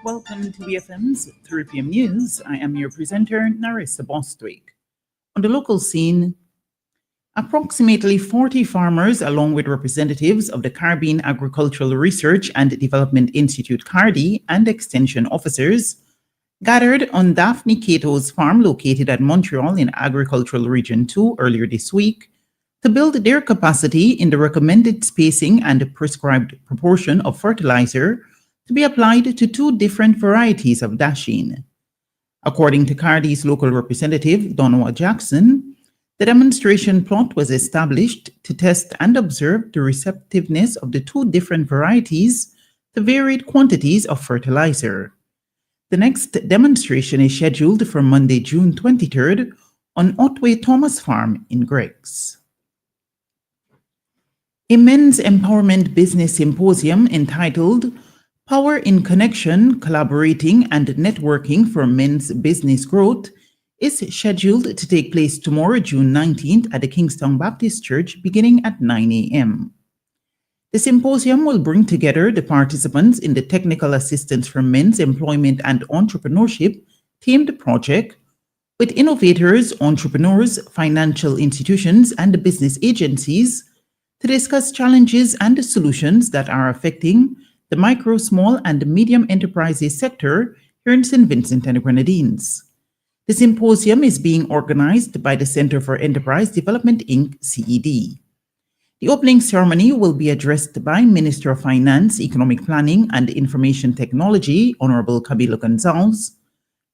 Welcome to BFM's 3 p.m. News. I am your presenter, Narissa Bostwick. On the local scene, approximately 40 farmers, along with representatives of the Caribbean Agricultural Research and Development Institute, CARDI, and extension officers, gathered on Daphne Cato's farm located at Montreal in Agricultural Region 2 earlier this week to build their capacity in the recommended spacing and prescribed proportion of fertilizer to be applied to two different varieties of dasheen. According to CARDI's local representative, Donowa Jackson, the demonstration plot was established to test and observe the receptiveness of the two different varieties to varied quantities of fertilizer. The next demonstration is scheduled for Monday, June 23rd on Otway Thomas Farm in Greggs. A men's empowerment business symposium entitled Power in Connection, Collaborating and Networking for Men's Business Growth is scheduled to take place tomorrow, June 19th at the Kingstown Baptist Church beginning at 9 a.m. The symposium will bring together the participants in the Technical Assistance for Men's Employment and Entrepreneurship themed project with innovators, entrepreneurs, financial institutions, and business agencies to discuss challenges and solutions that are affecting the micro, small, and medium enterprises sector here in St. Vincent and the Grenadines. The symposium is being organized by the Center for Enterprise Development, Inc., CED. The opening ceremony will be addressed by Minister of Finance, Economic Planning, and Information Technology, Honorable Camilo Gonzalez,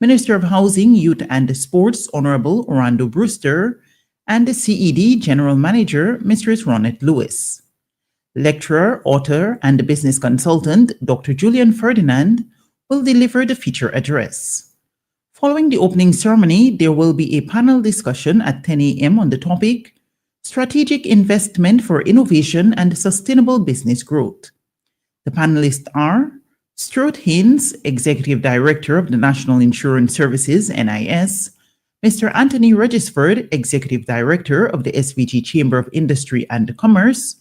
Minister of Housing, Youth, and Sports, Honorable Orlando Brewster, and the CED General Manager, Mistress Ronette Lewis. Lecturer, author, and business consultant Dr. Julian Ferdinand will deliver the feature address. Following the opening ceremony, there will be a panel discussion at 10 a.m. on the topic, Strategic Investment for Innovation and Sustainable Business Growth. The panelists are Stuart Haynes, Executive Director of the National Insurance Services, NIS, Mr. Anthony Regisford, Executive Director of the SVG Chamber of Industry and Commerce,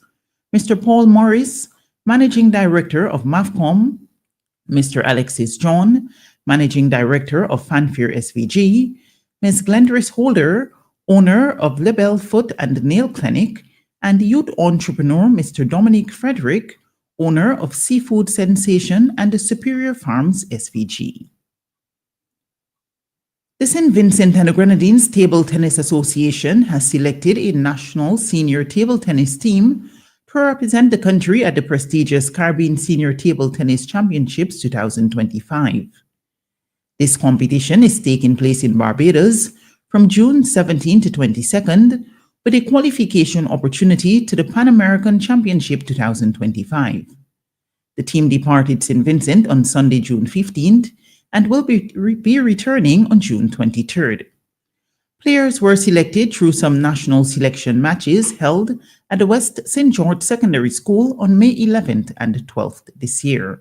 Mr. Paul Morris, Managing Director of MAFCOM, Mr. Alexis John, Managing Director of Fanfare SVG, Ms. Glendris Holder, owner of Lebel Foot and Nail Clinic, and youth entrepreneur Mr. Dominic Frederick, owner of Seafood Sensation and the Superior Farms SVG. The St. Vincent and the Grenadines Table Tennis Association has selected a national senior table tennis team to represent the country at the prestigious Caribbean Senior Table Tennis Championships 2025. This competition is taking place in Barbados from June 17 to 22nd, with a qualification opportunity to the Pan American Championship 2025. The team departed St. Vincent on Sunday, June 15th, and will be returning on June 23rd. Players were selected through some national selection matches held at the West St. George Secondary School on May 11th and 12th this year.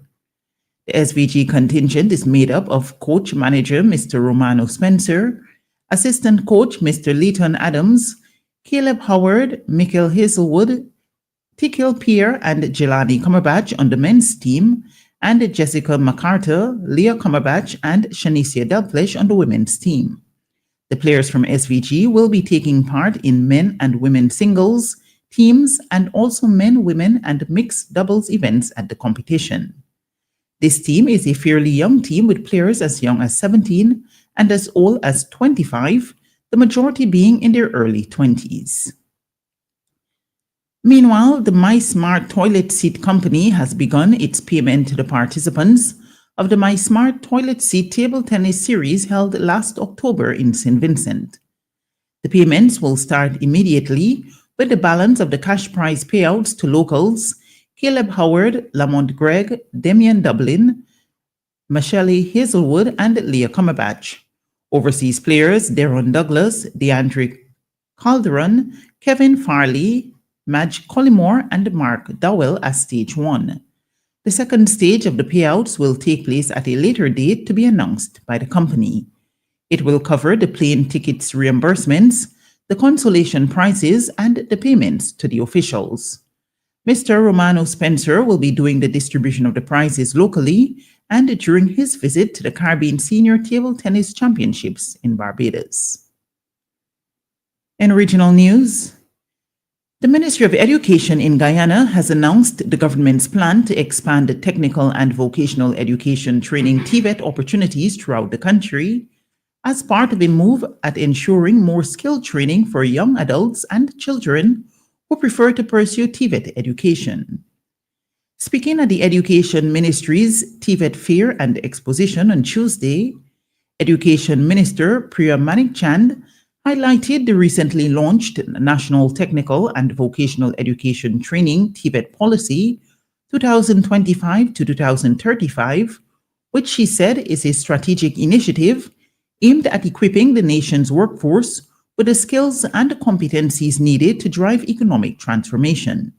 The SVG contingent is made up of coach manager Mr. Romano Spencer, assistant coach Mr. Leighton Adams, Caleb Howard, Michael Hazelwood, Tikil Pierre and Jelani Cumberbatch on the men's team, and Jessica MacArthur, Leah Cumberbatch, and Shanicia Delflesh on the women's team. The players from SVG will be taking part in men and women singles, teams, and also men, women, and mixed doubles events at the competition. This team is a fairly young team with players as young as 17 and as old as 25, the majority being in their early 20s. Meanwhile, the MySmart Toilet Seat Company has begun its payment to the participants of the MySmart Toilet Seat Table Tennis Series held last October in St. Vincent. The payments will start immediately with the balance of the cash prize payouts to locals Caleb Howard, Lamont Gregg, Demian Dublin, Michelle Hazelwood, and Leah Cumberbatch. Overseas players Deron Douglas, DeAndre Calderon, Kevin Farley, Madge Collymore, and Mark Dowell as Stage 1. The second stage of the payouts will take place at a later date to be announced by the company. It will cover the plane tickets reimbursements, the consolation prizes, and the payments to the officials. Mr. Romano Spencer will be doing the distribution of the prizes locally, and during his visit to the Caribbean Senior Table Tennis Championships in Barbados. In regional news, the Ministry of Education in Guyana has announced the government's plan to expand the technical and vocational education training TVET opportunities throughout the country as part of a move at ensuring more skilled training for young adults and children who prefer to pursue TVET education. Speaking at the Education Ministry's TVET Fair and Exposition on Tuesday, Education Minister Priya Manikchand highlighted the recently launched National Technical and Vocational Education Training TVET Policy 2025 to 2035, which she said is a strategic initiative aimed at equipping the nation's workforce with the skills and competencies needed to drive economic transformation.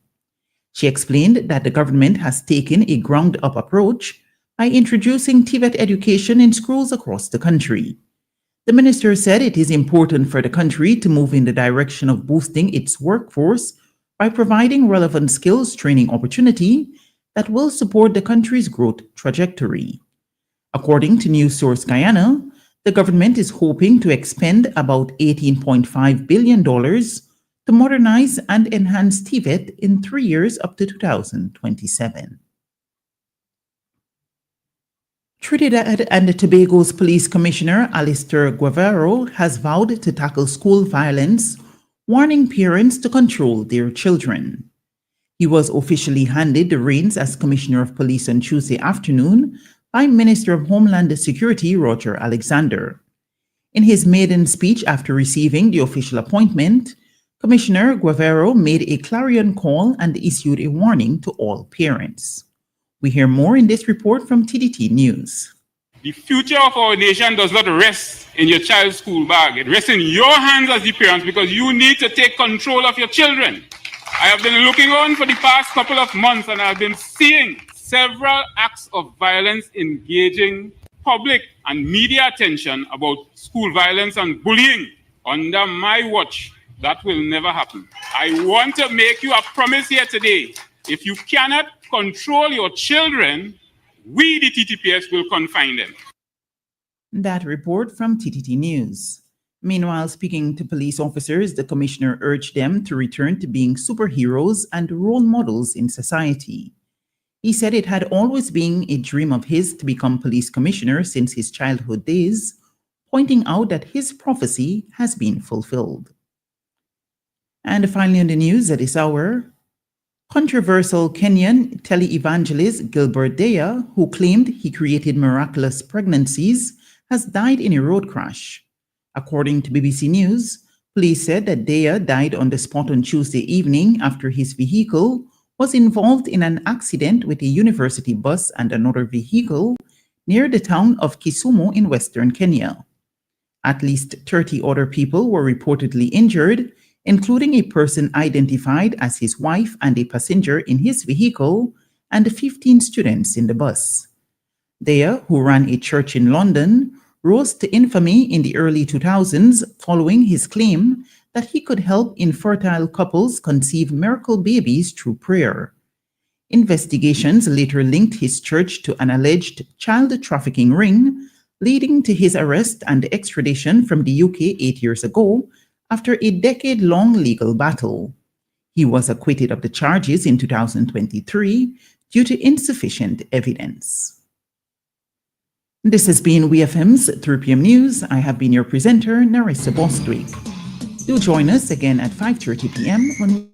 She explained that the government has taken a ground-up approach by introducing TVET education in schools across the country. The minister said it is important for the country to move in the direction of boosting its workforce by providing relevant skills training opportunity that will support the country's growth trajectory. According to News Source Guyana, the government is hoping to expend about $18.5 billion to modernize and enhance TVET in 3 years up to 2027. Trinidad and Tobago's Police Commissioner Alistair Guevara has vowed to tackle school violence, warning parents to control their children. He was officially handed the reins as Commissioner of Police on Tuesday afternoon by Minister of Homeland Security Roger Alexander. In his maiden speech after receiving the official appointment, Commissioner Guevara made a clarion call and issued a warning to all parents. We hear more in this report from TDT News. The future of our nation does not rest in your child's school bag. It rests in your hands as the parents because you need to take control of your children. I have been looking on for the past couple of months and I've been seeing several acts of violence engaging public and media attention about school violence and bullying. Under my watch, that will never happen. I want to make you a promise here today. If you cannot control your children, we, the TTPS, will confine them. That report from TTT News. Meanwhile, speaking to police officers, the commissioner urged them to return to being superheroes and role models in society. He said it had always been a dream of his to become police commissioner since his childhood days, pointing out that his prophecy has been fulfilled. And finally in the news at this hour, controversial Kenyan televangelist Gilbert Deya, who claimed he created miraculous pregnancies, has died in a road crash. According to BBC News, police said that Deya died on the spot on Tuesday evening after his vehicle was involved in an accident with a university bus and another vehicle near the town of Kisumu in western Kenya. At least 30 other people were reportedly injured, including a person identified as his wife and a passenger in his vehicle, and 15 students in the bus. Deya, who ran a church in London, rose to infamy in the early 2000s following his claim that he could help infertile couples conceive miracle babies through prayer. Investigations later linked his church to an alleged child trafficking ring, leading to his arrest and extradition from the UK 8 years ago, after a decade-long legal battle. He was acquitted of the charges in 2023 due to insufficient evidence. This has been WeFM's 3 p.m. News. I have been your presenter, Narissa Bostwick. Do join us again at 5:30 p.m. when